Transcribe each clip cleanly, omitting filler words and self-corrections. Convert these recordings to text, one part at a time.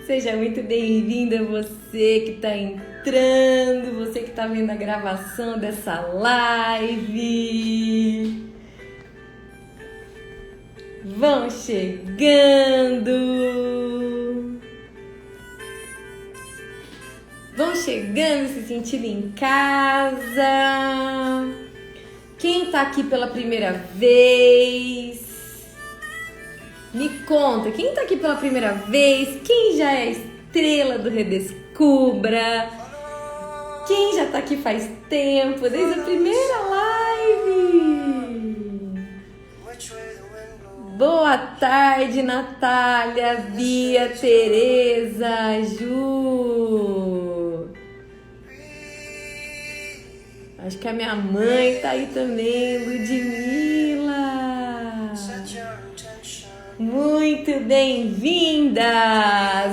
Seja muito bem-vinda, você que está entrando, você que está vendo a gravação dessa live. Vão chegando. Vão chegando, se sentindo em casa. Quem está aqui pela primeira vez? Me conta, quem tá aqui pela primeira vez? Quem já é estrela do Redescubra? Quem já tá aqui faz tempo, desde a primeira live? Boa tarde, Natália, Bia, Tereza, Ju. Acho que a minha mãe tá aí também, Ludmila. Muito bem-vindas!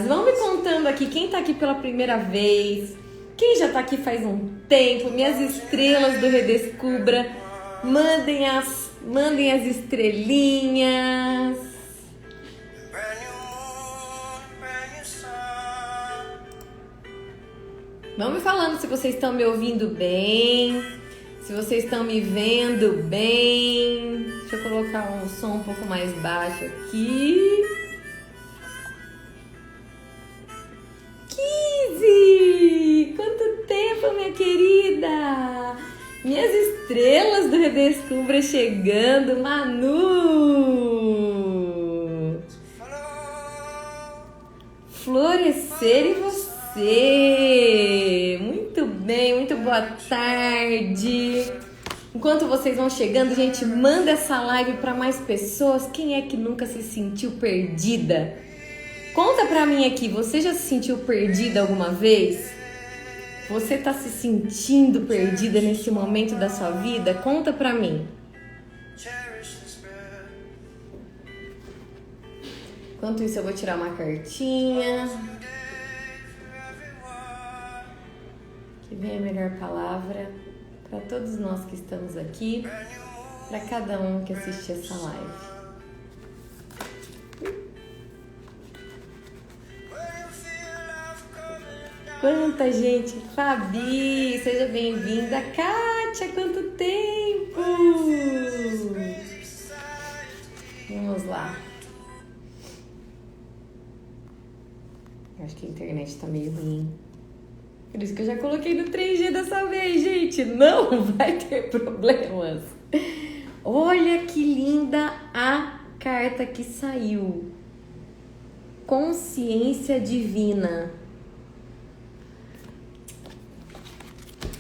Vão me contando aqui, quem tá aqui pela primeira vez, quem já tá aqui faz um tempo, minhas estrelas do Redescubra, mandem as estrelinhas. Vão me falando se vocês estão me ouvindo bem, se vocês estão me vendo bem. Deixa eu colocar um som um pouco mais baixo aqui. Kizzy! Quanto tempo, minha querida! Minhas estrelas do Redescubra chegando. Manu! Florescer em você! Muito bem, muito boa tarde! Enquanto vocês vão chegando, gente, manda essa live para mais pessoas. Quem é que nunca se sentiu perdida? Conta pra mim aqui, você já se sentiu perdida alguma vez? Você tá se sentindo perdida nesse momento da sua vida? Conta pra mim. Enquanto isso, eu vou tirar uma cartinha. Que vem a melhor palavra para todos nós que estamos aqui, para cada um que assiste essa live. Quanta gente! Fabi, seja bem-vinda. Kátia, quanto tempo! Vamos lá. Acho que a internet tá meio ruim. Por isso que eu já coloquei no 3G dessa vez, gente. Não vai ter problemas. Olha que linda a carta que saiu. Consciência divina.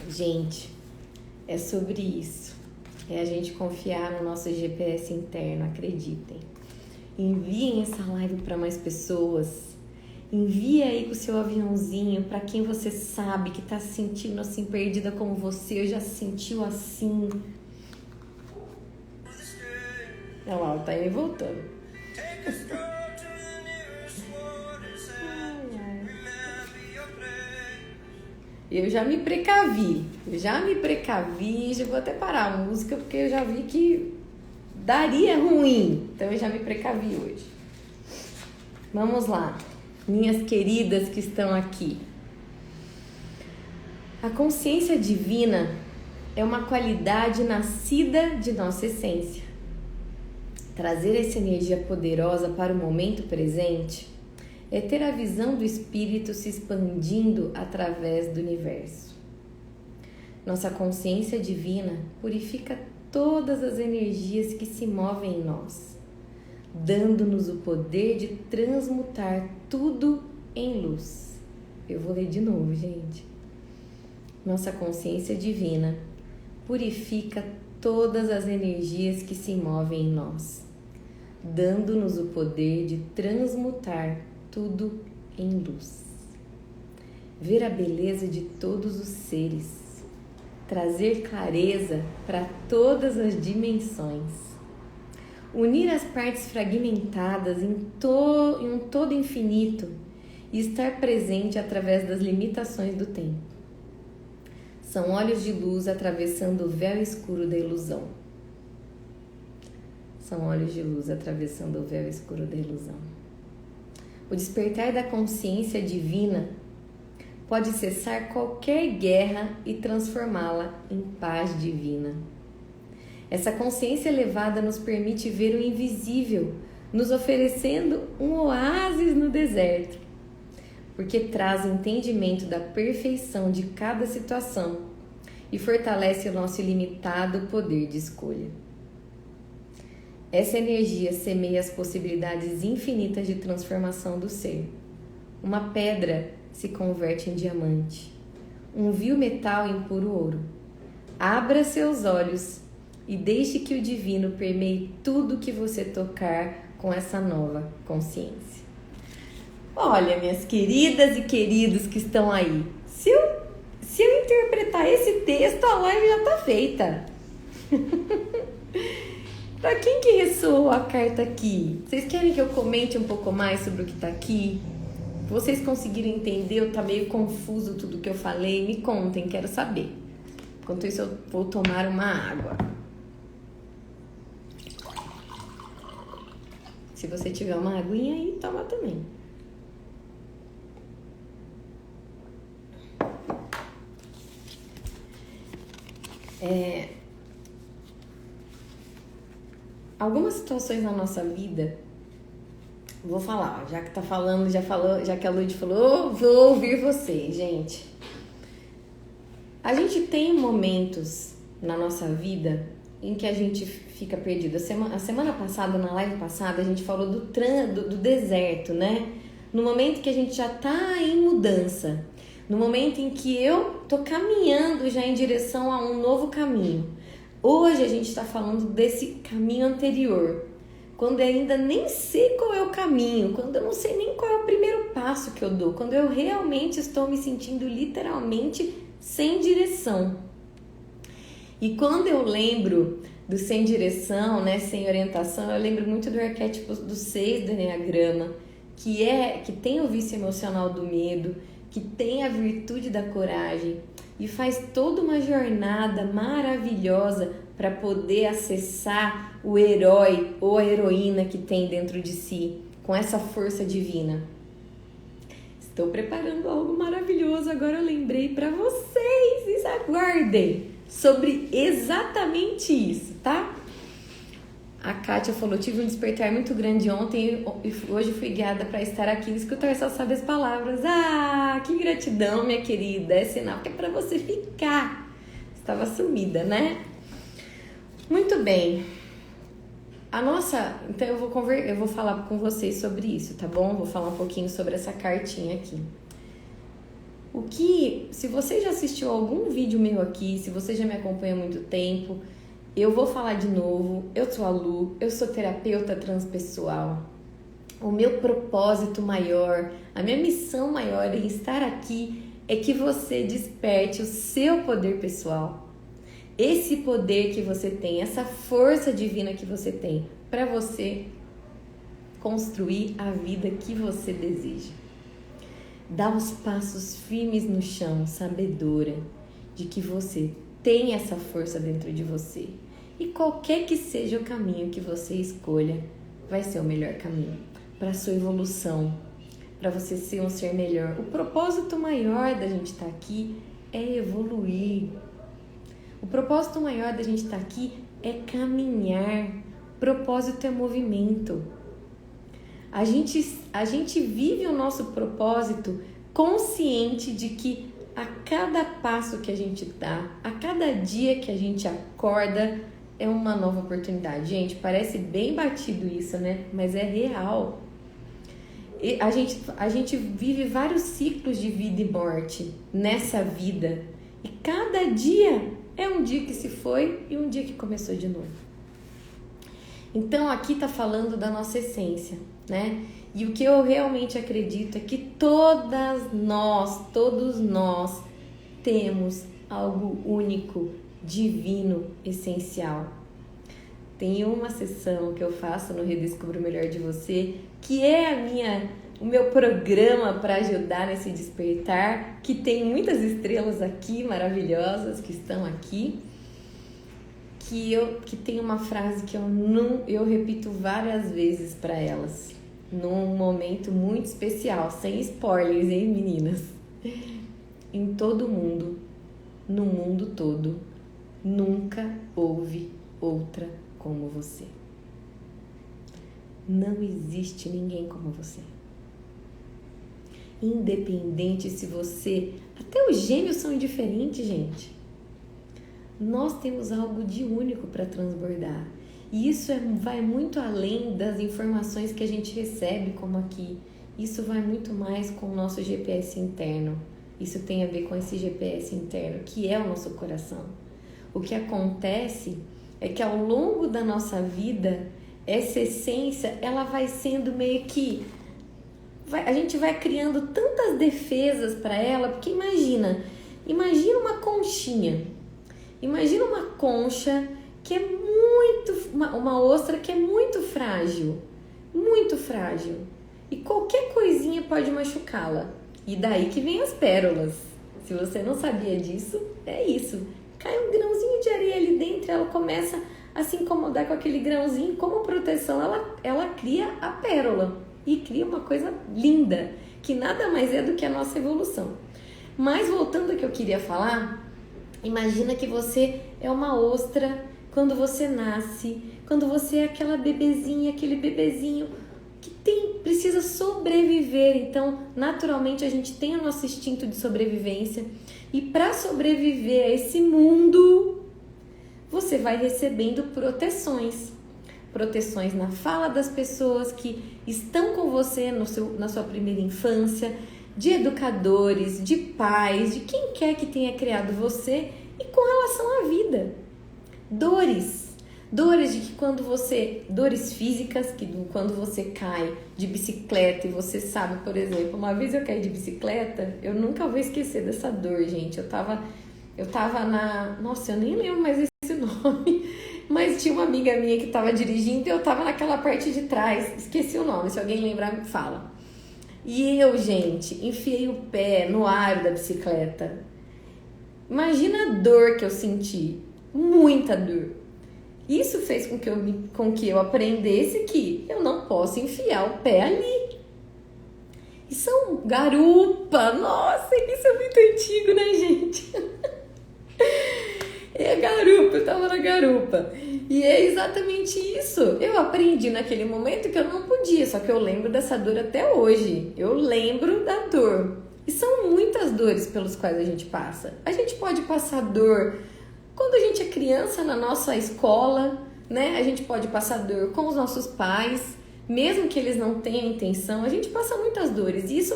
Gente, é sobre isso. É a gente confiar no nosso GPS interno, acreditem. Enviem essa live para mais pessoas. Envie aí com o seu aviãozinho para quem você sabe que tá se sentindo assim perdida como você, já se sentiu assim. Olha lá, o time voltando. Eu já me precavi, já vou até parar a música porque eu já vi que daria ruim, então eu já me precavi hoje. Vamos lá. Minhas queridas que estão aqui. A consciência divina é uma qualidade nascida de nossa essência. Trazer essa energia poderosa para o momento presente é ter a visão do espírito se expandindo através do universo. Nossa consciência divina purifica todas as energias que se movem em nós, dando-nos o poder de transmutar tudo em luz. Eu vou ler de novo, gente. Nossa consciência divina purifica todas as energias que se movem em nós, dando-nos o poder de transmutar tudo em luz. Ver a beleza de todos os seres, trazer clareza para todas as dimensões, unir as partes fragmentadas em um todo infinito e estar presente através das limitações do tempo. São olhos de luz atravessando o véu escuro da ilusão. São olhos de luz atravessando o véu escuro da ilusão. O despertar da consciência divina pode cessar qualquer guerra e transformá-la em paz divina. Essa consciência elevada nos permite ver o invisível, nos oferecendo um oásis no deserto, porque traz entendimento da perfeição de cada situação e fortalece o nosso ilimitado poder de escolha. Essa energia semeia as possibilidades infinitas de transformação do ser. Uma pedra se converte em diamante, um vil metal em puro ouro. Abra seus olhos e deixe que o divino permeie tudo que você tocar com essa nova consciência. Olha, minhas queridas e queridos que estão aí, se eu interpretar esse texto, a live já tá feita. Para quem que ressoou a carta aqui? Vocês querem que eu comente um pouco mais sobre o que tá aqui? Vocês conseguiram entender ou tá meio confuso tudo que eu falei? Me contem, quero saber. Enquanto isso, eu vou tomar uma água. Se você tiver uma aguinha aí, toma também. Algumas situações na nossa vida, vou falar, ó, já que tá falando, já que a Lud falou, vou ouvir vocês, gente. A gente tem momentos na nossa vida em que a gente fica perdido. A semana passada, na live passada, a gente falou do deserto, né? No momento que a gente já tá em mudança, no momento em que eu tô caminhando já em direção a um novo caminho. Hoje a gente está falando desse caminho anterior, quando eu ainda nem sei qual é o caminho, quando eu não sei nem qual é o primeiro passo que eu dou, quando eu realmente estou me sentindo literalmente sem direção. E quando eu lembro do sem direção, né, sem orientação, eu lembro muito do arquétipo do 6 do Enneagrama, que tem o vício emocional do medo, que tem a virtude da coragem e faz toda uma jornada maravilhosa para poder acessar o herói ou a heroína que tem dentro de si, com essa força divina. Estou preparando algo maravilhoso, agora eu lembrei para vocês, aguardem, sobre exatamente isso, tá? A Kátia falou, tive um despertar muito grande ontem e hoje fui guiada para estar aqui e escutar só sabe as palavras. Ah, que gratidão, minha querida, é sinal que é para você ficar. Estava sumida, né? Muito bem. Então eu vou falar com vocês sobre isso, tá bom? Vou falar um pouquinho sobre essa cartinha aqui. Se você já assistiu algum vídeo meu aqui, se você já me acompanha há muito tempo, eu vou falar de novo. Eu sou a Lu, eu sou terapeuta transpessoal. O meu propósito maior, a minha missão maior em estar aqui é que você desperte o seu poder pessoal. Esse poder que você tem, essa força divina que você tem para você construir a vida que você deseja. Dá os passos firmes no chão, sabedora de que você tem essa força dentro de você. E qualquer que seja o caminho que você escolha, vai ser o melhor caminho para a sua evolução, para você ser um ser melhor. O propósito maior da gente estar aqui é evoluir. O propósito maior da gente estar aqui é caminhar. O propósito é movimento. A gente vive o nosso propósito consciente de que a cada passo que a gente dá, a cada dia que a gente acorda, é uma nova oportunidade. Gente, parece bem batido isso, né? Mas é real. E a gente vive vários ciclos de vida e morte nessa vida. E cada dia é um dia que se foi e um dia que começou de novo. Então aqui tá falando da nossa essência, né? E o que eu realmente acredito é que todos nós temos algo único, divino, essencial. Tem uma sessão que eu faço no Redescubra o Melhor de Você, que é o meu programa para ajudar nesse despertar, que tem muitas estrelas aqui, maravilhosas, que estão aqui, que tem uma frase que eu repito várias vezes para elas. num momento muito especial, sem spoilers, hein, meninas? Em todo mundo, no mundo todo, nunca houve outra como você. Não existe ninguém como você. Independente se você... Até os gêmeos são diferentes, gente. Nós temos algo de único para transbordar. E isso vai muito além das informações que a gente recebe, como aqui. Isso vai muito mais com o nosso GPS interno. Isso tem a ver com esse GPS interno, que é o nosso coração. O que acontece é que ao longo da nossa vida, essa essência, ela vai sendo meio que... a gente vai criando tantas defesas para ela, porque imagina uma conchinha. Imagina uma concha que é uma ostra que é muito frágil. E qualquer coisinha pode machucá-la. E daí que vem as pérolas. Se você não sabia disso, é isso. Cai um grãozinho de areia ali dentro, ela começa a se incomodar com aquele grãozinho. Como proteção, ela cria a pérola. E cria uma coisa linda, que nada mais é do que a nossa evolução. Mas voltando ao que eu queria falar, imagina que você é uma ostra quando você nasce, quando você é aquela bebezinha, aquele bebezinho que precisa sobreviver. Então, naturalmente, a gente tem o nosso instinto de sobrevivência. E para sobreviver a esse mundo, você vai recebendo proteções. Proteções na fala das pessoas que estão com você na sua primeira infância, de educadores, de pais, de quem quer que tenha criado você, e com relação à vida. Dores de que dores físicas, que quando você cai de bicicleta e você sabe, por exemplo, uma vez eu caí de bicicleta, eu nunca vou esquecer dessa dor, gente. Eu tava nossa, eu nem lembro mais esse nome, mas tinha uma amiga minha que tava dirigindo e eu tava naquela parte de trás, esqueci o nome, se alguém lembrar me fala. E eu, gente, enfiei o pé no aro da bicicleta. Imagina a dor que eu senti, muita dor. Isso fez com que eu aprendesse que eu não posso enfiar o pé ali. E são garupa, nossa, isso é muito antigo, né, gente? É garupa, eu tava na garupa. E é exatamente isso. Eu aprendi naquele momento que eu não podia, só que eu lembro dessa dor até hoje. Eu lembro da dor. E são muitas dores pelas quais a gente passa. A gente pode passar dor quando a gente é criança na nossa escola, né? A gente pode passar dor com os nossos pais, mesmo que eles não tenham intenção. A gente passa muitas dores. E isso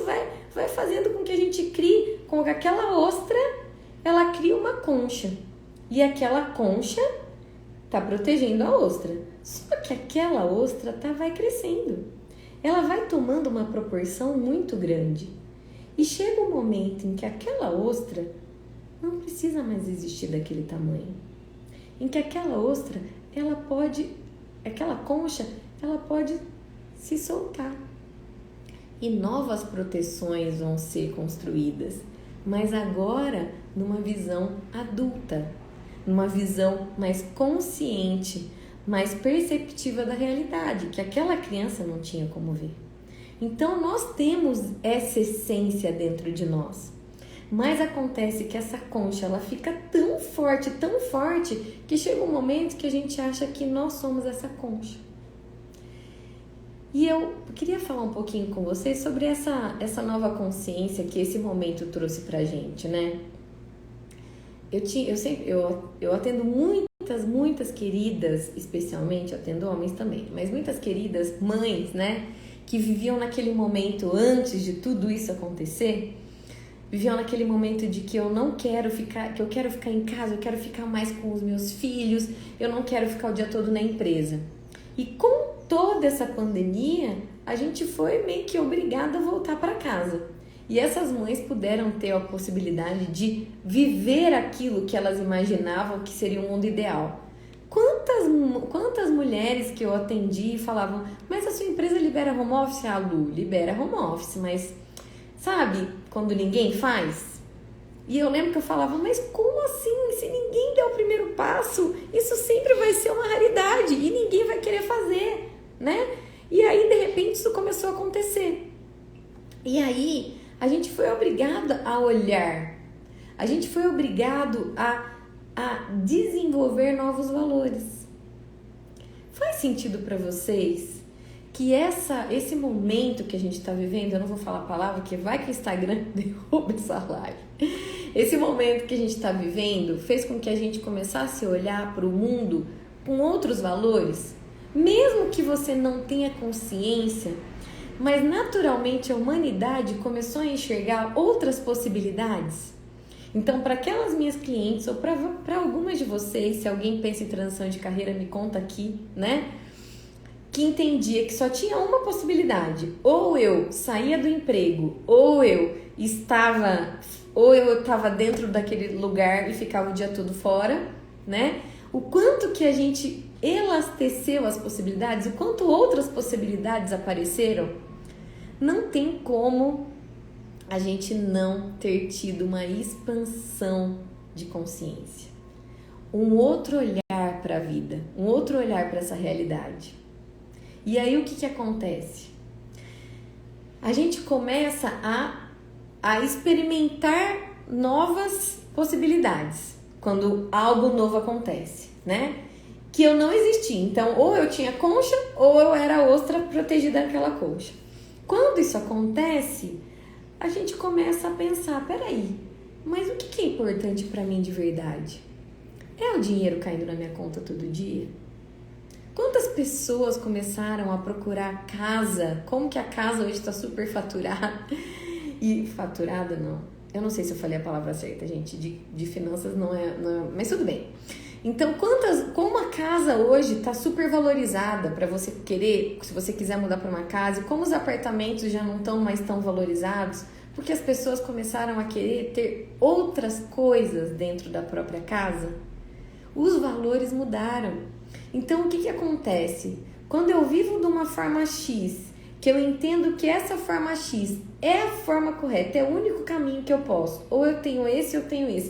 vai fazendo com que a gente crie, com que aquela ostra, ela crie uma concha. E aquela concha tá protegendo a ostra. Só que aquela ostra vai crescendo. Ela vai tomando uma proporção muito grande. E chega um momento em que aquela ostra não precisa mais existir daquele tamanho. Em que aquela ostra, aquela concha, ela pode se soltar. E novas proteções vão ser construídas. Mas agora numa visão adulta. Numa visão mais consciente, mais perceptiva da realidade, que aquela criança não tinha como ver. Então, nós temos essa essência dentro de nós. Mas acontece que essa concha, ela fica tão forte, que chega um momento que a gente acha que nós somos essa concha. E eu queria falar um pouquinho com vocês sobre essa nova consciência que esse momento trouxe pra gente, né? Eu atendo muitas queridas, especialmente, atendo homens também, mas muitas queridas mães, né, que viviam naquele momento antes de tudo isso acontecer, viviam naquele momento de que eu quero ficar em casa, eu quero ficar mais com os meus filhos, eu não quero ficar o dia todo na empresa. E com toda essa pandemia, a gente foi meio que obrigada a voltar para casa. E essas mães puderam ter a possibilidade de viver aquilo que elas imaginavam que seria um mundo ideal. Quantas mulheres que eu atendi falavam, mas a sua empresa libera home office? Ah, Lu, libera home office, mas sabe quando ninguém faz? E eu lembro que eu falava, mas como assim? Se ninguém der o primeiro passo, isso sempre vai ser uma raridade e ninguém vai querer fazer, né? E aí, de repente, repente isso começou a acontecer. E aí a gente foi obrigado a olhar, a gente foi obrigado a desenvolver novos valores. Faz sentido para vocês que esse momento que a gente está vivendo, eu não vou falar a palavra, que vai que o Instagram derruba essa live. Esse momento que a gente está vivendo fez com que a gente começasse a olhar para o mundo com outros valores, mesmo que você não tenha consciência, mas naturalmente a humanidade começou a enxergar outras possibilidades. Então, para aquelas minhas clientes, ou para algumas de vocês, se alguém pensa em transição de carreira, me conta aqui, né? Que entendia que só tinha uma possibilidade. Ou eu saía do emprego, ou eu estava dentro daquele lugar e ficava o dia todo fora, né? O quanto que a gente elasteceu as possibilidades, o quanto outras possibilidades apareceram, não tem como a gente não ter tido uma expansão de consciência, um outro olhar para a vida, um outro olhar para essa realidade. E aí o que acontece? A gente começa a experimentar novas possibilidades quando algo novo acontece, né? Que eu não existia. Então, ou eu tinha concha ou eu era ostra protegida naquela concha. Quando isso acontece, a gente começa a pensar, peraí, mas o que é importante para mim de verdade? É o dinheiro caindo na minha conta todo dia? Quantas pessoas começaram a procurar casa? Como que a casa hoje está super faturada? E faturada não, eu não sei se eu falei a palavra certa, gente, de finanças não é, mas tudo bem. Então, como a casa hoje está super valorizada para você querer, se você quiser mudar para uma casa, e como os apartamentos já não estão mais tão valorizados, porque as pessoas começaram a querer ter outras coisas dentro da própria casa, os valores mudaram. Então, o que acontece? Quando eu vivo de uma forma X, que eu entendo que essa forma X é a forma correta, é o único caminho que eu posso, ou eu tenho esse,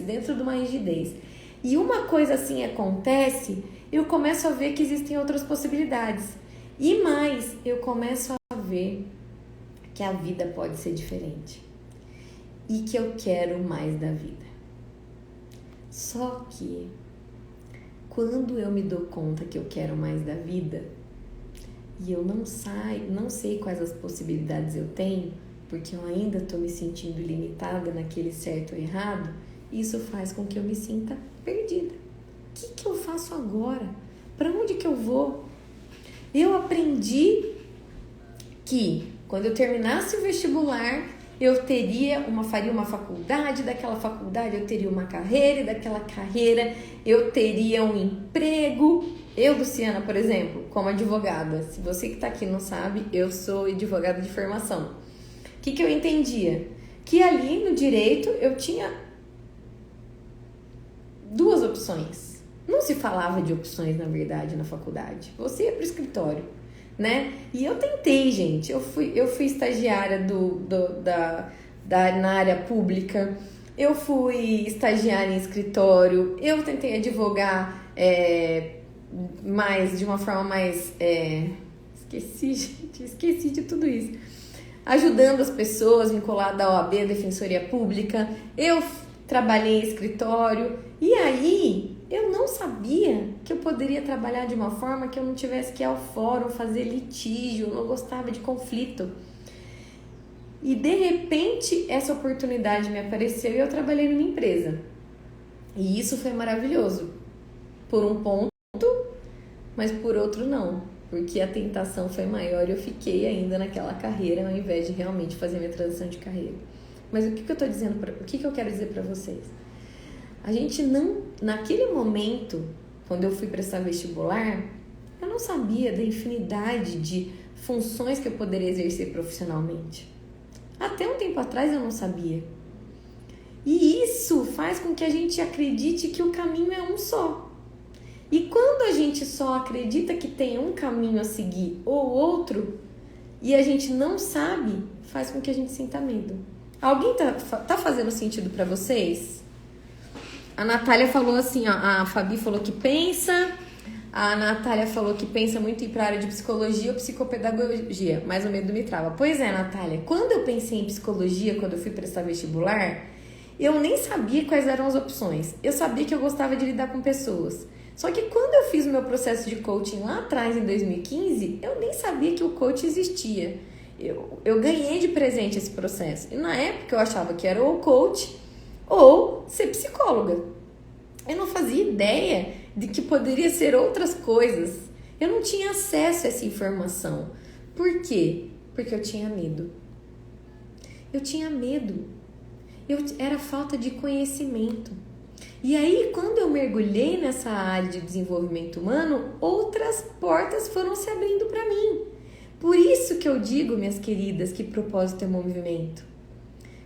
dentro de uma rigidez, e uma coisa assim acontece, eu começo a ver que existem outras possibilidades. E mais, eu começo a ver que a vida pode ser diferente. E que eu quero mais da vida. Só que, quando eu me dou conta que eu quero mais da vida, e eu não sei quais as possibilidades eu tenho, porque eu ainda estou me sentindo limitada naquele certo ou errado, isso faz com que eu me sinta perdida. O que eu faço agora? Para onde que eu vou? Eu aprendi que quando eu terminasse o vestibular, eu faria uma faculdade, daquela faculdade eu teria uma carreira, e daquela carreira eu teria um emprego. Eu, Luciana, por exemplo, como advogada, se você que está aqui não sabe, eu sou advogada de formação. O que eu entendia? Que ali no direito eu tinha duas opções. Não se falava de opções, na verdade, na faculdade. Você ia pro escritório, né? E eu tentei, gente. Eu fui estagiária na área pública. Eu fui estagiária em escritório. Eu tentei advogar de uma forma mais... Esqueci de tudo isso. Ajudando as pessoas, vinculada à OAB, Defensoria Pública. Eu trabalhei em escritório. E aí, eu não sabia que eu poderia trabalhar de uma forma que eu não tivesse que ir ao fórum, fazer litígio, eu não gostava de conflito. E de repente, essa oportunidade me apareceu e eu trabalhei numa empresa. E isso foi maravilhoso. Por um ponto, mas por outro não. Porque a tentação foi maior e eu fiquei ainda naquela carreira ao invés de realmente fazer minha transição de carreira. Mas o que eu tô dizendo, o que eu quero dizer para vocês? A gente não, naquele momento, quando eu fui prestar vestibular, eu não sabia da infinidade de funções que eu poderia exercer profissionalmente. Até um tempo atrás eu não sabia. E isso faz com que a gente acredite que o caminho é um só. E quando a gente só acredita que tem um caminho a seguir ou outro, e a gente não sabe, faz com que a gente sinta medo. Alguém tá fazendo sentido para vocês? A Natália falou assim, ó, a Fabi falou que pensa, A Natália falou que pensa muito em ir para a área de psicologia ou psicopedagogia, mas o medo me trava. Pois é, Natália, quando eu pensei em psicologia, quando eu fui prestar vestibular, eu nem sabia quais eram as opções. Eu sabia que eu gostava de lidar com pessoas. Só que quando eu fiz o meu processo de coaching lá atrás, em 2015, eu nem sabia que o coaching existia. Eu ganhei de presente esse processo. E na época eu achava que era ou coach ou ser psicóloga. Eu não fazia ideia de que poderia ser outras coisas. Eu não tinha acesso a essa informação. Por quê? Porque eu tinha medo. Eu tinha medo. Era falta de conhecimento. E aí, quando eu mergulhei nessa área de desenvolvimento humano, outras portas foram se abrindo para mim. Por isso que eu digo, minhas queridas, que propósito é movimento.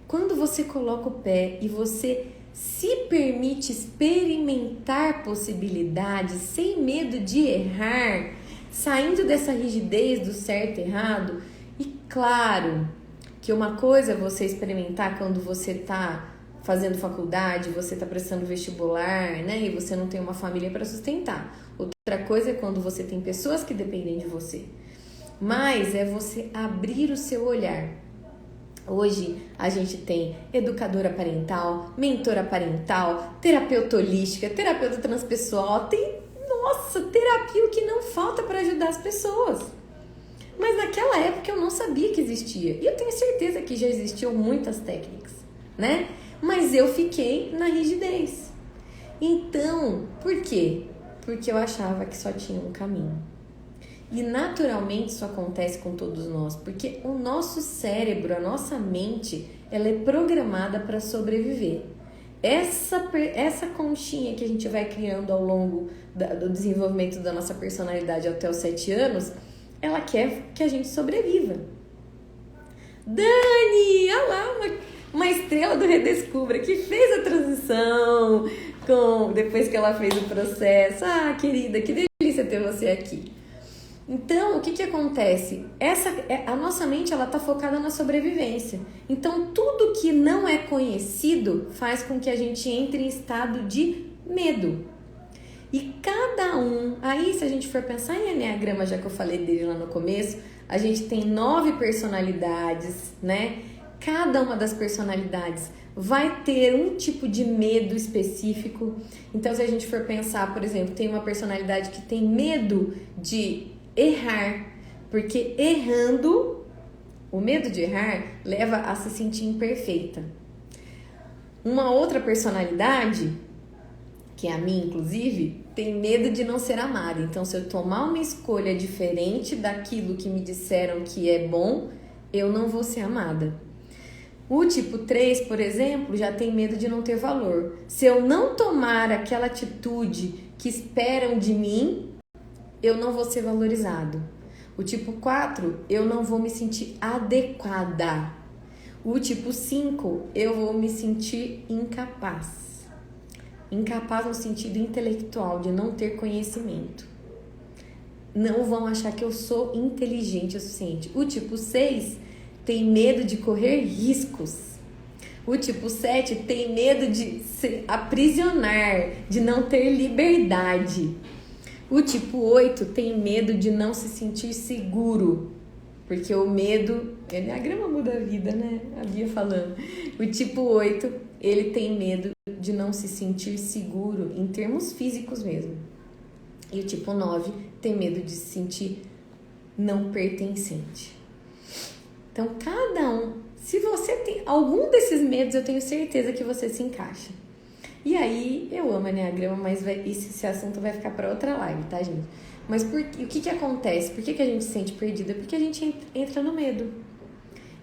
Quando você coloca o pé e você se permite experimentar possibilidades sem medo de errar, saindo dessa rigidez do certo e errado, e claro que uma coisa é você experimentar quando você está fazendo faculdade, você está prestando vestibular, né? E você não tem uma família para sustentar. Outra coisa é quando você tem pessoas que dependem de você. Mas é você abrir o seu olhar. Hoje a gente tem educadora parental, mentora parental, terapeuta holística, terapeuta transpessoal, tem, nossa, terapia o que não falta para ajudar as pessoas. Mas naquela época eu não sabia que existia. E eu tenho certeza que já existiam muitas técnicas, né? Mas eu fiquei na rigidez. Então, por quê? Porque eu achava que só tinha um caminho. E naturalmente isso acontece com todos nós, porque o nosso cérebro, a nossa mente, ela é programada para sobreviver. Essa conchinha que a gente vai criando ao longo do desenvolvimento da nossa personalidade até os 7 anos, ela quer que a gente sobreviva. Dani, olha lá, uma estrela do Redescubra que fez a transição depois que ela fez o processo. Ah, querida, que delícia ter você aqui. Então, o que acontece? A nossa mente ela tá focada na sobrevivência. Então, tudo que não é conhecido faz com que a gente entre em estado de medo. E cada um... Aí, se a gente for pensar em Enneagrama, já que eu falei dele lá no começo, a gente tem 9 personalidades, né? Cada uma das personalidades vai ter um tipo de medo específico. Então, se a gente for pensar, por exemplo, tem uma personalidade que tem medo de errar, porque errando, o medo de errar leva a se sentir imperfeita. Uma outra personalidade, que é a minha inclusive, tem medo de não ser amada. Então, se eu tomar uma escolha diferente daquilo que me disseram que é bom, eu não vou ser amada. O tipo 3, por exemplo, já tem medo de não ter valor. Se eu não tomar aquela atitude que esperam de mim, eu não vou ser valorizado. O tipo 4, eu não vou me sentir adequada. O tipo 5, eu vou me sentir incapaz. Incapaz no sentido intelectual, de não ter conhecimento. Não vão achar que eu sou inteligente o suficiente. O tipo 6 tem medo de correr riscos. O tipo 7 tem medo de se aprisionar, de não ter liberdade. O tipo 8 tem medo de não se sentir seguro, porque o medo... Enneagrama muda a vida, né? A Bia falando. O tipo 8, ele tem medo de não se sentir seguro, em termos físicos mesmo. E o tipo 9 tem medo de se sentir não pertencente. Então, cada um... Se você tem algum desses medos, eu tenho certeza que você se encaixa. E aí, eu amo Enneagrama, mas esse assunto vai ficar para outra live, tá, gente? Mas o que acontece? Por que a gente se sente perdida? Porque a gente entra no medo.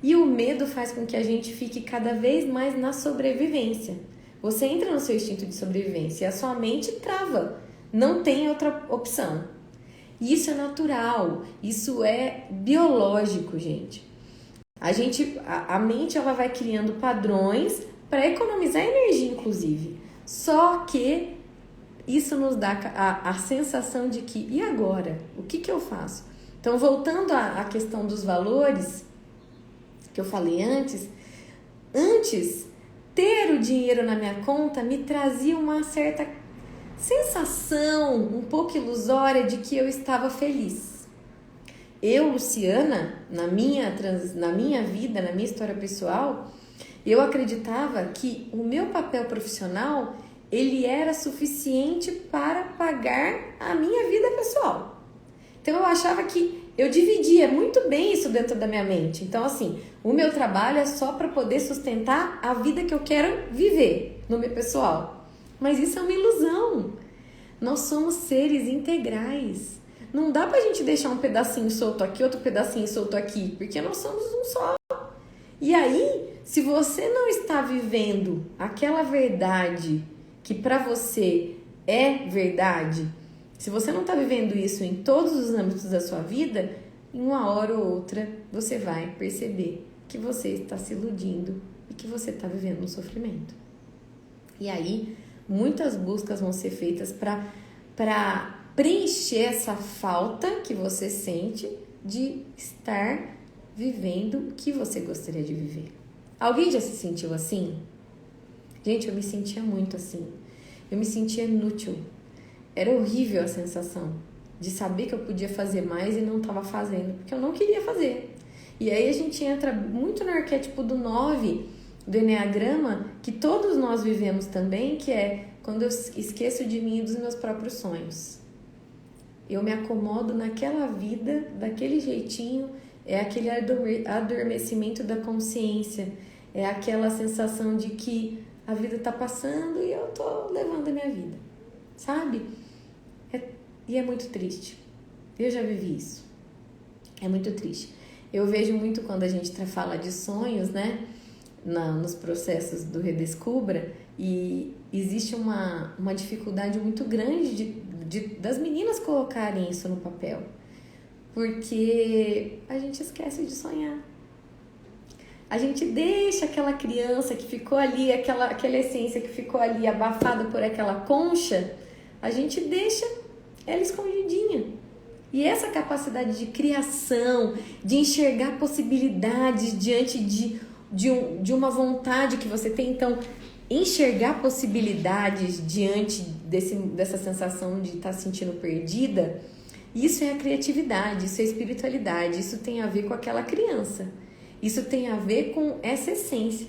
E o medo faz com que a gente fique cada vez mais na sobrevivência. Você entra no seu instinto de sobrevivência e a sua mente trava. Não tem outra opção. E isso é natural, isso é biológico, gente. A mente ela vai criando padrões para economizar energia, inclusive. Só que isso nos dá a sensação de que, e agora? O que eu faço? Então, voltando à questão dos valores, que eu falei antes, ter o dinheiro na minha conta me trazia uma certa sensação um pouco ilusória de que eu estava feliz. Eu, Luciana, na minha vida, na minha história pessoal, eu acreditava que o meu papel profissional, ele era suficiente para pagar a minha vida pessoal. Então eu achava que eu dividia muito bem isso dentro da minha mente. Então assim, o meu trabalho é só para poder sustentar a vida que eu quero viver no meu pessoal. Mas isso é uma ilusão. Nós somos seres integrais. Não dá pra gente deixar um pedacinho solto aqui, outro pedacinho solto aqui, porque nós somos um só. E aí, se você não está vivendo aquela verdade que para você é verdade, se você não está vivendo isso em todos os âmbitos da sua vida, em uma hora ou outra você vai perceber que você está se iludindo e que você está vivendo um sofrimento. E aí, muitas buscas vão ser feitas para preencher essa falta que você sente de estar vivendo o que você gostaria de viver. Alguém já se sentiu assim? Gente, eu me sentia muito assim. Eu me sentia inútil. Era horrível a sensação de saber que eu podia fazer mais e não estava fazendo, porque eu não queria fazer. E aí a gente entra muito no arquétipo do 9 do Eneagrama, que todos nós vivemos também, que é quando eu esqueço de mim e dos meus próprios sonhos. Eu me acomodo naquela vida, daquele jeitinho, é aquele adormecimento da consciência, é aquela sensação de que a vida tá passando e eu tô levando a minha vida, sabe? E é muito triste. Eu já vivi isso. É muito triste. Eu vejo muito quando a gente fala de sonhos, né? Nos processos do Redescubra, e existe uma dificuldade muito grande das meninas colocarem isso no papel, porque a gente esquece de sonhar. A gente deixa aquela criança que ficou ali, aquela essência que ficou ali abafada por aquela concha, a gente deixa ela escondidinha. E essa capacidade de criação, de enxergar possibilidades diante de uma vontade que você tem, então enxergar possibilidades diante dessa sensação de estar se sentindo perdida, isso é a criatividade, isso é a espiritualidade, isso tem a ver com aquela criança, isso tem a ver com essa essência.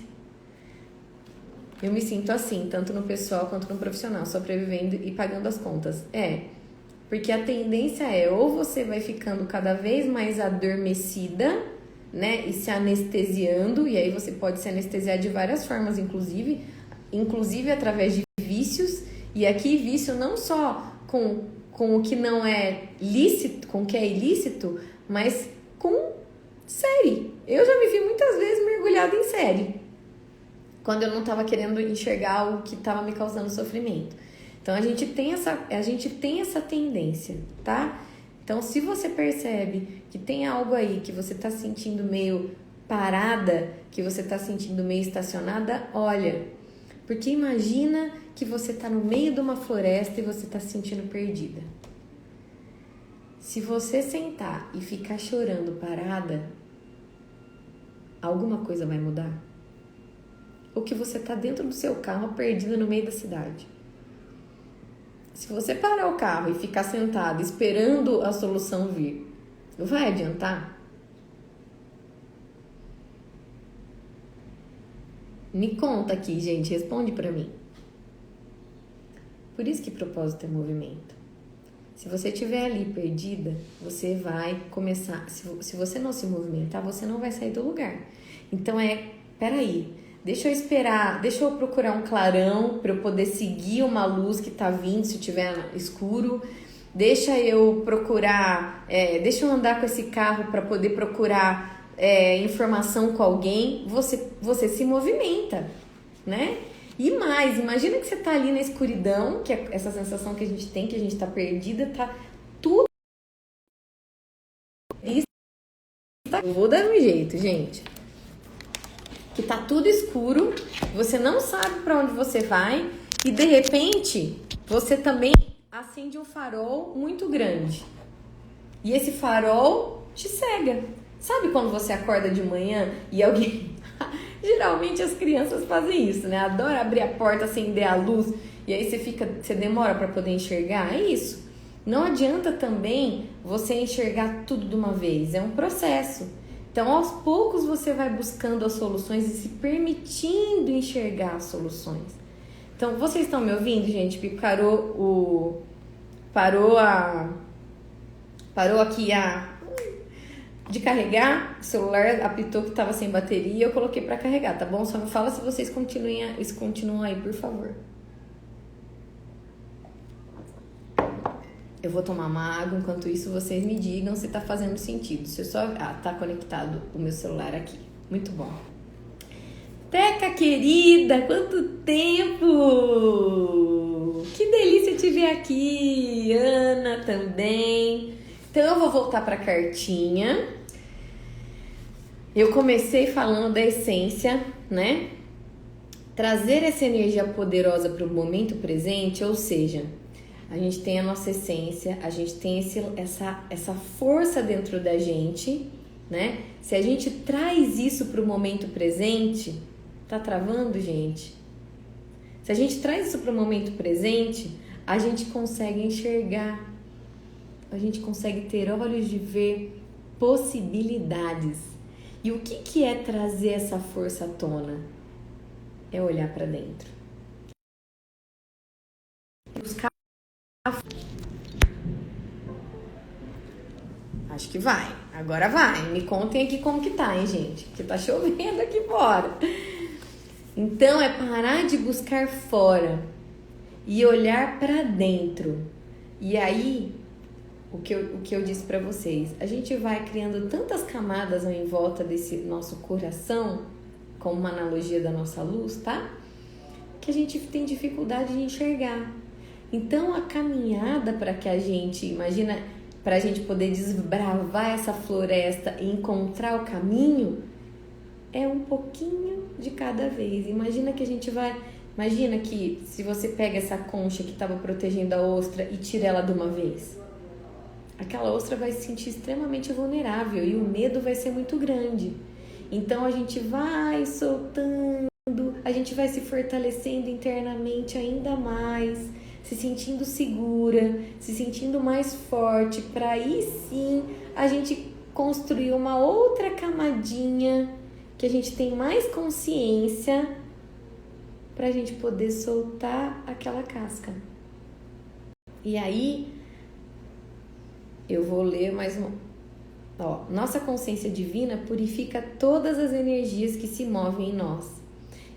Eu me sinto assim, tanto no pessoal quanto no profissional, sobrevivendo e pagando as contas. Porque a tendência é, ou você vai ficando cada vez mais adormecida, né, e se anestesiando, e aí você pode se anestesiar de várias formas, inclusive através de vícios, e aqui vício não só com o que não é lícito, com o que é ilícito, mas com série. Eu já me vi muitas vezes mergulhada em série, quando eu não estava querendo enxergar o que estava me causando sofrimento. Então a gente tem essa tendência, tá? Então se você percebe que tem algo aí que você está sentindo meio parada, que você está sentindo meio estacionada, olha, porque imagina que você está no meio de uma floresta e você está se sentindo perdida. Se você sentar e ficar chorando parada, alguma coisa vai mudar? Ou que você está dentro do seu carro perdida no meio da cidade. Se você parar o carro e ficar sentado esperando a solução vir, vai adiantar? Me conta aqui, gente, responde pra mim. Por isso que propósito é movimento. Se você estiver ali perdida, você vai começar... Se você não se movimentar, você não vai sair do lugar. Então peraí, deixa eu esperar, deixa eu procurar um clarão para eu poder seguir uma luz que tá vindo se tiver escuro. Deixa eu procurar, deixa eu andar com esse carro para poder procurar informação com alguém. Você se movimenta, né? E mais, imagina que você tá ali na escuridão, que é essa sensação que a gente tem, que a gente tá perdida, tá tudo... Eu vou dar um jeito, gente. Que tá tudo escuro, você não sabe para onde você vai e de repente você também acende um farol muito grande. E esse farol te cega. Sabe quando você acorda de manhã e alguém... Geralmente as crianças fazem isso, né? Adora abrir a porta, acender a luz e aí você demora para poder enxergar, é isso. Não adianta também você enxergar tudo de uma vez, é um processo. Então, aos poucos você vai buscando as soluções e se permitindo enxergar as soluções. Então, vocês estão me ouvindo, gente? Porque parou aqui de carregar, o celular apitou que estava sem bateria e eu coloquei para carregar, tá bom? Só me fala se vocês continuam aí, por favor. Eu vou tomar uma água, enquanto isso vocês me digam se tá fazendo sentido. Se eu só... tá conectado o meu celular aqui. Muito bom. Teca querida, quanto tempo! Que delícia te ver aqui! Ana também. Então eu vou voltar para a cartinha. Eu comecei falando da essência, né? Trazer essa energia poderosa para o momento presente, ou seja, a gente tem a nossa essência, a gente tem essa força dentro da gente, né? Se a gente traz isso para o momento presente, tá travando, gente? Se a gente traz isso para o momento presente, a gente consegue enxergar, a gente consegue ter olhos de ver possibilidades. E o que é trazer essa força à tona? É olhar para dentro. Buscar. Acho que vai. Agora vai. Me contem aqui como que tá, hein, gente? Que tá chovendo aqui fora. Então é parar de buscar fora e olhar para dentro. E aí, o que eu disse para vocês, a gente vai criando tantas camadas em volta desse nosso coração, como uma analogia da nossa luz, tá? Que a gente tem dificuldade de enxergar. Então a caminhada para que a gente, imagina, para a gente poder desbravar essa floresta e encontrar o caminho, é um pouquinho de cada vez. Imagina que se você pega essa concha que estava protegendo a ostra e tira ela de uma vez, aquela ostra vai se sentir extremamente vulnerável e o medo vai ser muito grande. Então a gente vai soltando, a gente vai se fortalecendo internamente ainda mais, se sentindo segura, se sentindo mais forte, para aí sim a gente construir uma outra camadinha que a gente tem mais consciência para a gente poder soltar aquela casca. E aí eu vou ler mais um. Nossa consciência divina purifica todas as energias que se movem em nós.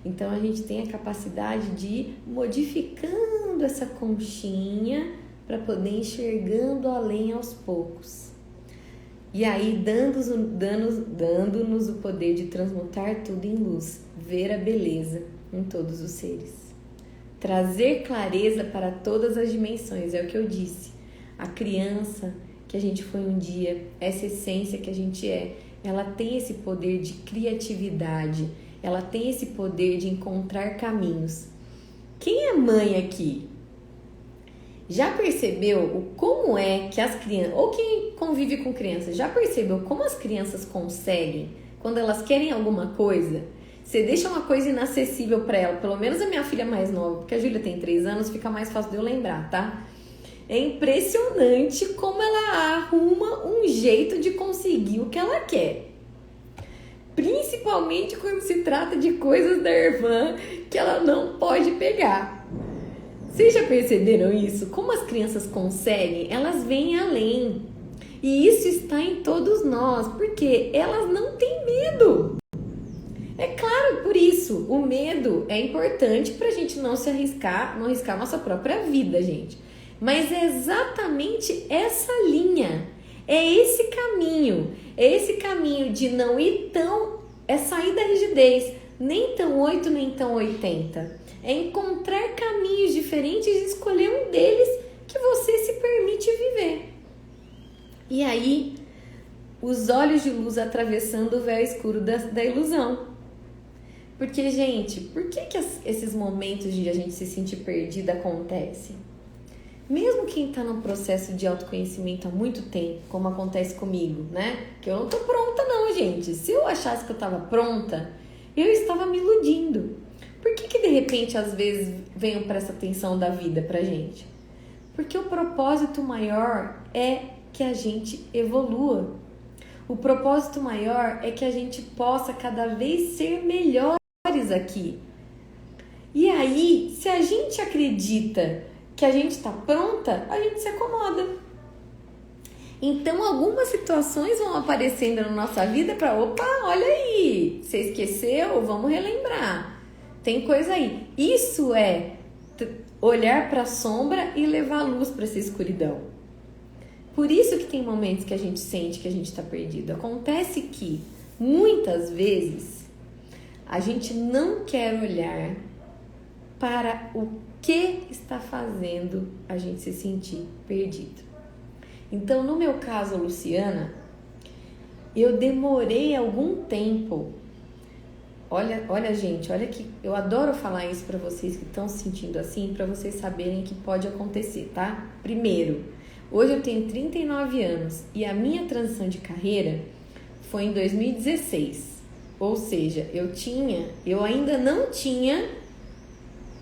Então a gente tem a capacidade de ir modificando essa conchinha para poder ir enxergando além aos poucos. E aí dando-nos o poder de transmutar tudo em luz, ver a beleza em todos os seres. Trazer clareza para todas as dimensões, é o que eu disse. A criança que a gente foi um dia, essa essência que a gente é, ela tem esse poder de criatividade, ela tem esse poder de encontrar caminhos. Quem é mãe aqui? Já percebeu como é que as crianças, ou quem convive com crianças, já percebeu como as crianças conseguem, quando elas querem alguma coisa, você deixa uma coisa inacessível para ela, pelo menos a minha filha mais nova, porque a Júlia tem 3 anos, fica mais fácil de eu lembrar, tá? É impressionante como ela arruma um jeito de conseguir o que ela quer. Principalmente quando se trata de coisas da irmã que ela não pode pegar. Vocês já perceberam isso? Como as crianças conseguem, elas vêm além. E isso está em todos nós, porque elas não têm medo. É claro, por isso, o medo é importante para a gente não se arriscar, não arriscar a nossa própria vida, gente. Mas é exatamente essa linha, é esse caminho de não ir tão, é sair da rigidez, nem tão 8, nem tão 80. É encontrar caminhos diferentes e escolher um deles que você se permite viver. E aí, os olhos de luz atravessando o véu escuro da ilusão. Porque, gente, por que esses momentos de a gente se sentir perdida acontecem? Mesmo quem está num processo de autoconhecimento há muito tempo, como acontece comigo, né? Que eu não tô pronta não, gente. Se eu achasse que eu estava pronta, eu estava me iludindo. Por que de repente às vezes vem o presta atenção da vida pra gente? Porque o propósito maior é que a gente evolua. O propósito maior é que a gente possa cada vez ser melhores aqui. E aí, se a gente acredita que a gente está pronta, a gente se acomoda. Então, algumas situações vão aparecendo na nossa vida para, opa, olha aí, você esqueceu? Vamos relembrar. Tem coisa aí. Isso é olhar para a sombra e levar luz para essa escuridão. Por isso que tem momentos que a gente sente que a gente está perdido. Acontece que, muitas vezes, a gente não quer olhar para o que está fazendo a gente se sentir perdido. Então, no meu caso, Luciana, eu demorei algum tempo. Olha, gente, olha que eu adoro falar isso para vocês que estão se sentindo assim, para vocês saberem que pode acontecer, tá? Primeiro, hoje eu tenho 39 anos e a minha transição de carreira foi em 2016. Ou seja, eu ainda não tinha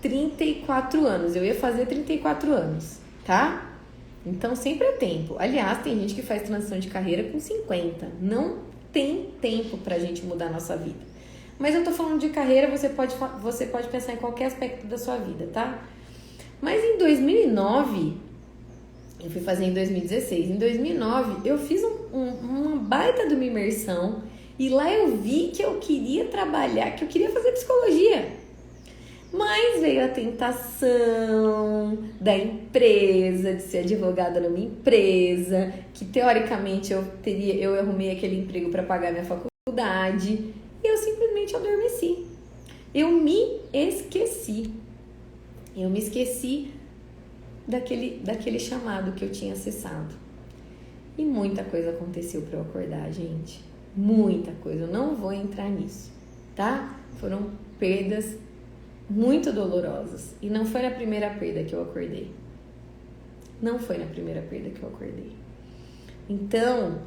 34 anos, eu ia fazer 34 anos, tá? Então sempre é tempo. Aliás, tem gente que faz transição de carreira com 50. Não tem tempo pra gente mudar a nossa vida. Mas eu tô falando de carreira, você pode pensar em qualquer aspecto da sua vida, tá? Mas em 2009, eu fui fazer em 2016. Em 2009, eu fiz uma baita de uma imersão e lá eu vi que eu queria trabalhar, que eu queria fazer psicologia. Mas veio a tentação da empresa, de ser advogada numa empresa, que teoricamente eu arrumei aquele emprego para pagar minha faculdade, e eu simplesmente adormeci. Eu me esqueci daquele chamado que eu tinha acessado. E muita coisa aconteceu para eu acordar, gente. Muita coisa, eu não vou entrar nisso, tá? Foram perdas muito dolorosas. E não foi na primeira perda que eu acordei. Não foi na primeira perda que eu acordei. Então,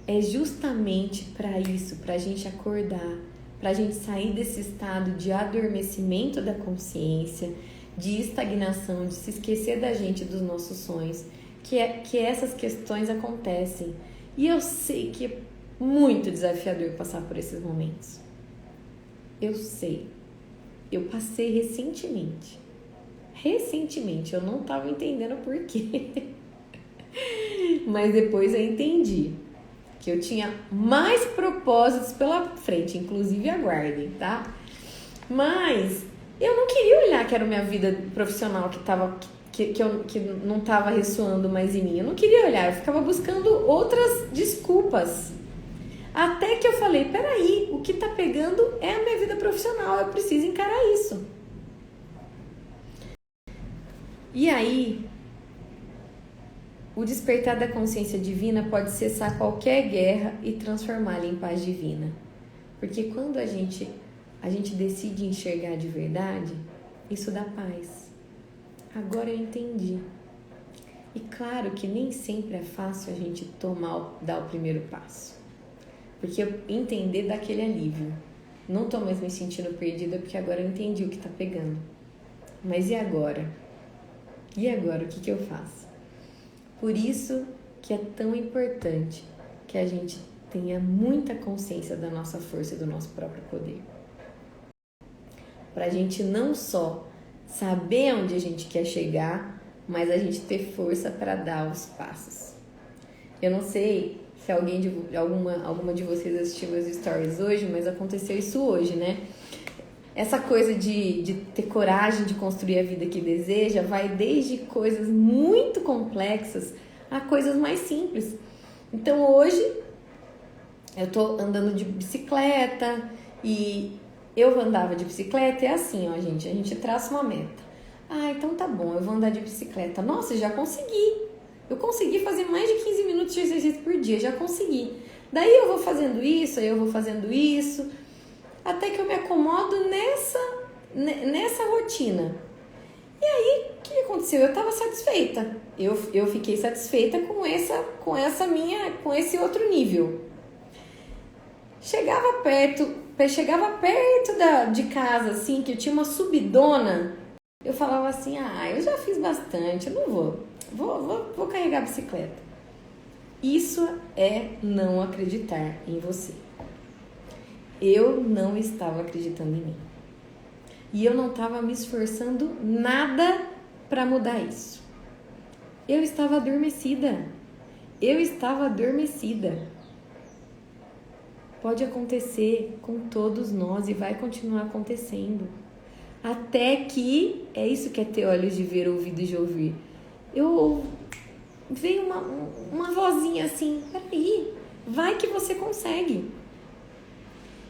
é justamente para isso, pra gente acordar, pra gente sair desse estado de adormecimento da consciência, de estagnação, de se esquecer da gente, dos nossos sonhos, que essas questões acontecem. E eu sei que é muito desafiador passar por esses momentos. Eu sei. Eu passei recentemente. Eu não estava entendendo por quê. Mas depois eu entendi que eu tinha mais propósitos pela frente, inclusive aguardem, tá? Mas eu não queria olhar que era minha vida profissional que não estava ressoando mais em mim. Eu não queria olhar, eu ficava buscando outras desculpas. Até que eu falei, peraí, o que tá pegando é a minha vida profissional, eu preciso encarar isso. E aí, o despertar da consciência divina pode cessar qualquer guerra e transformá-la em paz divina. Porque quando a gente decide enxergar de verdade, isso dá paz. Agora eu entendi. E claro que nem sempre é fácil a gente dar o primeiro passo. Porque eu entender daquele alívio. Não tô mais me sentindo perdida porque agora eu entendi o que tá pegando. Mas e agora? E agora, o que eu faço? Por isso que é tão importante que a gente tenha muita consciência da nossa força e do nosso próprio poder. Pra gente não só saber onde a gente quer chegar, mas a gente ter força para dar os passos. Eu não sei se alguma de vocês assistiu meus stories hoje, mas aconteceu isso hoje, né? Essa coisa de ter coragem de construir a vida que deseja vai desde coisas muito complexas a coisas mais simples. Então hoje eu tô andando de bicicleta e eu andava de bicicleta, é assim, ó, gente, a gente traça uma meta. Ah, então tá bom, eu vou andar de bicicleta. Nossa, já consegui. Eu consegui fazer mais de 15 minutos de exercício por dia, já consegui. Daí eu vou fazendo isso, aí eu vou fazendo isso, até que eu me acomodo nessa rotina. E aí, o que aconteceu? Eu estava satisfeita. Eu fiquei satisfeita com esse outro nível. chegava perto de casa, assim, que eu tinha uma subidona, eu falava assim, eu já fiz bastante, eu não vou carregar a bicicleta. Isso é não acreditar em você. Eu não estava acreditando em mim. E eu não estava me esforçando nada para mudar isso. Eu estava adormecida. Pode acontecer com todos nós e vai continuar acontecendo. Até que, é isso que é ter olhos de ver, ouvidos de ouvir. Veio uma vozinha assim, peraí, vai que você consegue.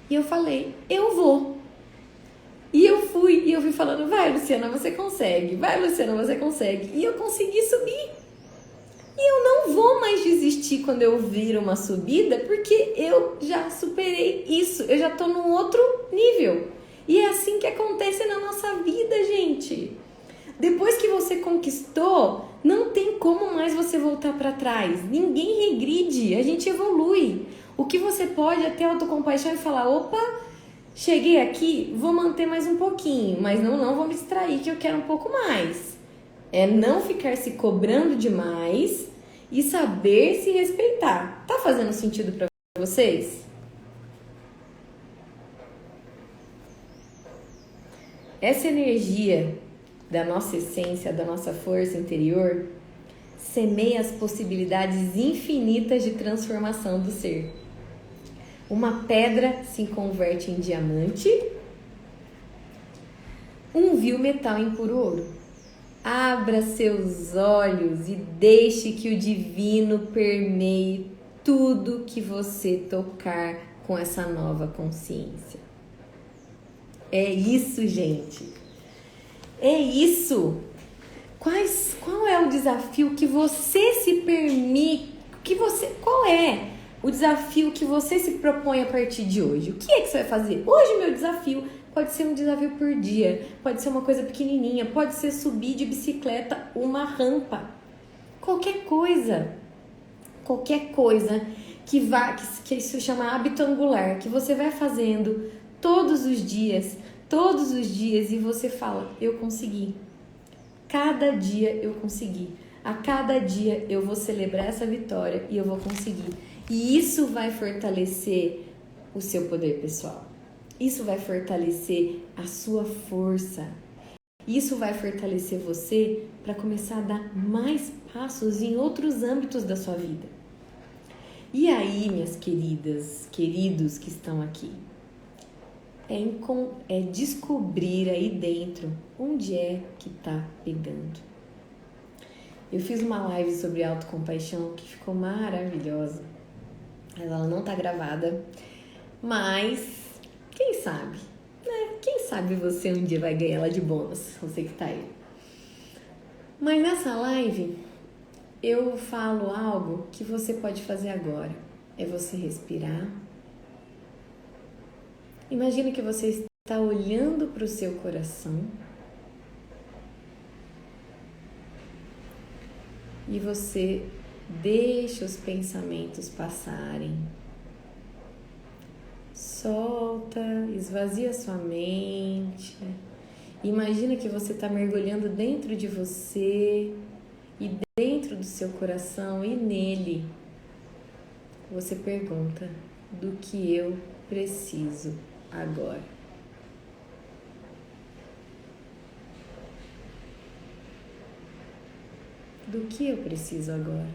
E eu falei, eu vou. E eu fui falando, vai Luciana, você consegue, vai Luciana, você consegue. E eu consegui subir. E eu não vou mais desistir quando eu vir uma subida, porque eu já superei isso, eu já tô num outro nível. E é assim que acontece na nossa vida, gente. Depois que você conquistou, não tem como mais você voltar para trás. Ninguém regride, a gente evolui. O que você pode é ter autocompaixão e falar, opa, cheguei aqui, vou manter mais um pouquinho, mas não vou me distrair que eu quero um pouco mais. É não ficar se cobrando demais e saber se respeitar. Tá fazendo sentido para vocês? Essa energia da nossa essência, da nossa força interior, semeia as possibilidades infinitas de transformação do ser. Uma pedra se converte em diamante, um vil metal em puro ouro. Abra seus olhos e deixe que o divino permeie tudo que você tocar com essa nova consciência. É isso, gente. É isso. Qual é o desafio que você se permite? Qual é o desafio que você se propõe a partir de hoje? O que é que você vai fazer? Hoje, meu desafio pode ser um desafio por dia, pode ser uma coisa pequenininha, pode ser subir de bicicleta uma rampa. Qualquer coisa que isso chama hábito angular, que você vai fazendo todos os dias e você fala, eu consegui. Cada dia eu consegui. A cada dia eu vou celebrar essa vitória e eu vou conseguir. E isso vai fortalecer o seu poder pessoal. Isso vai fortalecer a sua força. Isso vai fortalecer você para começar a dar mais passos em outros âmbitos da sua vida. E aí, minhas queridas, queridos que estão aqui, é descobrir aí dentro onde é que tá pegando. Eu fiz uma live sobre autocompaixão que ficou maravilhosa. Ela não tá gravada, mas quem sabe, né? Quem sabe você um dia vai ganhar ela de bônus, você que tá aí. Mas nessa live eu falo algo que você pode fazer agora. É você respirar. Imagina que você está olhando para o seu coração e você deixa os pensamentos passarem. Solta, esvazia sua mente. Imagina que você está mergulhando dentro de você e dentro do seu coração e nele. Você pergunta, do que eu preciso agora? Do que eu preciso agora?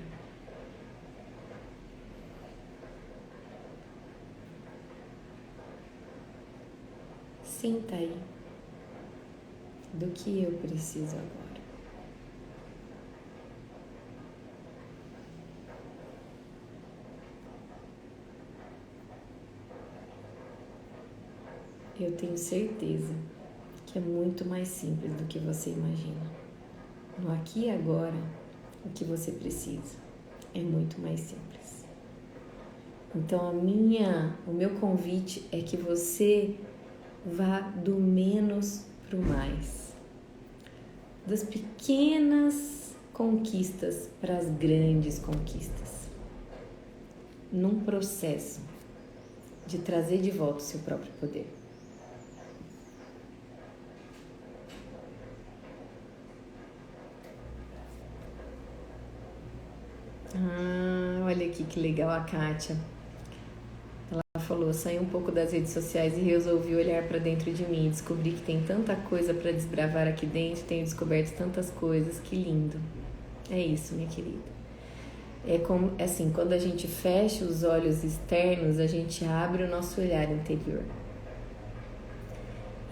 Sinta aí. Do que eu preciso agora? Eu tenho certeza que é muito mais simples do que você imagina. No aqui e agora, o que você precisa é muito mais simples. Então, o meu convite é que você vá do menos para o mais. Das pequenas conquistas para as grandes conquistas. Num processo. de trazer de volta o seu próprio poder. Olha aqui que legal a Kátia. Ela falou, saí um pouco das redes sociais e resolvi olhar para dentro de mim. Descobri que tem tanta coisa para desbravar aqui dentro, tenho descoberto tantas coisas, que lindo. É isso, minha querida. É como, assim, quando a gente fecha os olhos externos, a gente abre o nosso olhar interior.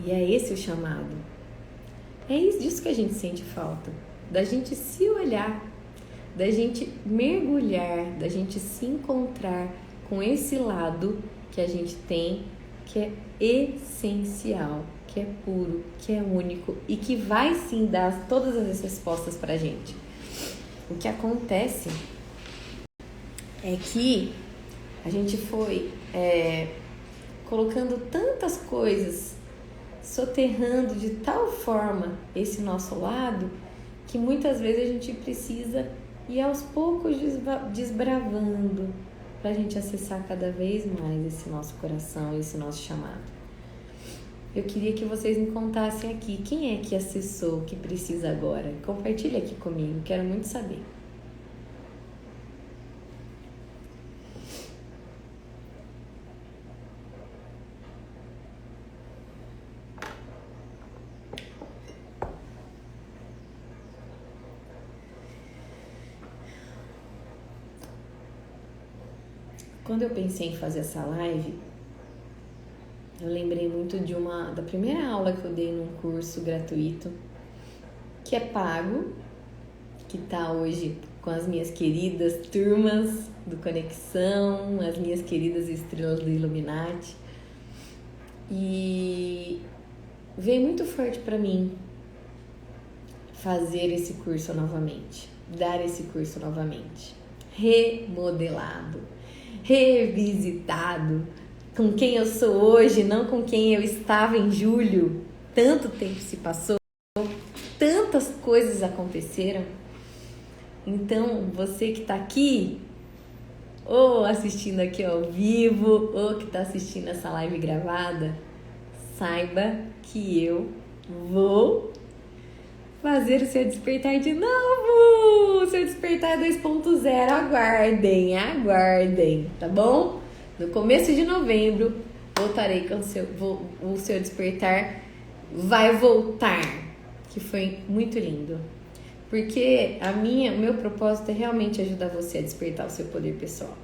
E é esse o chamado. É isso, disso que a gente sente falta. Da gente se olhar, da gente mergulhar, da gente se encontrar com esse lado que a gente tem, que é essencial, que é puro, que é único e que vai sim dar todas as respostas pra gente. O que acontece é que a gente foi colocando tantas coisas, soterrando de tal forma esse nosso lado, que muitas vezes a gente precisa ir aos poucos desbravando para a gente acessar cada vez mais esse nosso coração, esse nosso chamado. Eu queria que vocês me contassem aqui, quem é que acessou, que precisa agora? Compartilha aqui comigo, quero muito saber. Quando eu pensei em fazer essa live, eu lembrei muito da primeira aula que eu dei num curso gratuito, que é pago, que tá hoje com as minhas queridas turmas do Conexão, as minhas queridas estrelas do Illuminati. E veio muito forte para mim fazer esse curso novamente, dar esse curso novamente, remodelado, revisitado, com quem eu sou hoje, não com quem eu estava em julho. Tanto tempo se passou, tantas coisas aconteceram. Então, você que está aqui, ou assistindo aqui ao vivo, ou que está assistindo essa live gravada, saiba que eu vou fazer o seu despertar de novo. O seu despertar 2.0. Aguardem, tá bom? No começo de novembro, voltarei com o seu despertar vai voltar, que foi muito lindo. Porque o meu propósito é realmente ajudar você a despertar o seu poder pessoal.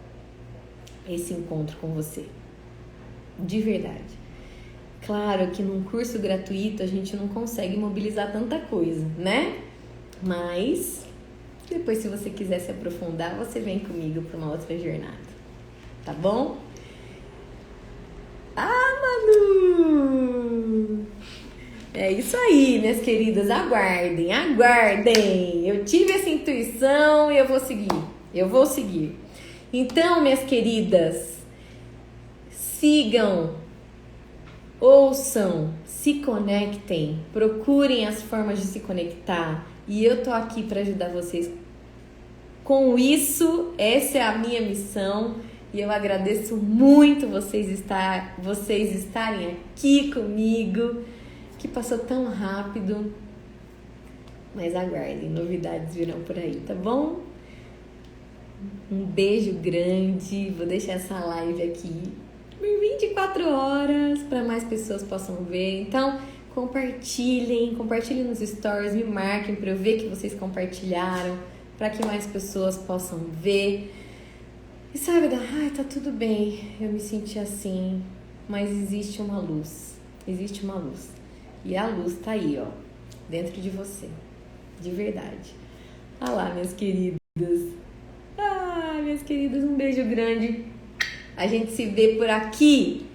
Esse encontro com você. De verdade. Claro que num curso gratuito a gente não consegue mobilizar tanta coisa, né? Mas depois, se você quiser se aprofundar, você vem comigo para uma outra jornada. Tá bom? Manu! É isso aí, minhas queridas. Aguardem. Eu tive essa intuição e eu vou seguir. Então, minhas queridas, sigam, ouçam, se conectem, procurem as formas de se conectar. E eu tô aqui para ajudar vocês com isso. Essa é a minha missão. E eu agradeço muito vocês estarem aqui comigo, que passou tão rápido. Mas aguardem, novidades virão por aí, tá bom? Um beijo grande. Vou deixar essa live aqui por 24 horas para mais pessoas possam ver. Então, compartilhem nos stories, me marquem para eu ver que vocês compartilharam, para que mais pessoas possam ver. E sabe, tá tudo bem, eu me senti assim, mas existe uma luz. E a luz tá aí, ó, dentro de você, de verdade. Ah lá, minhas queridas, um beijo grande. A gente se vê por aqui.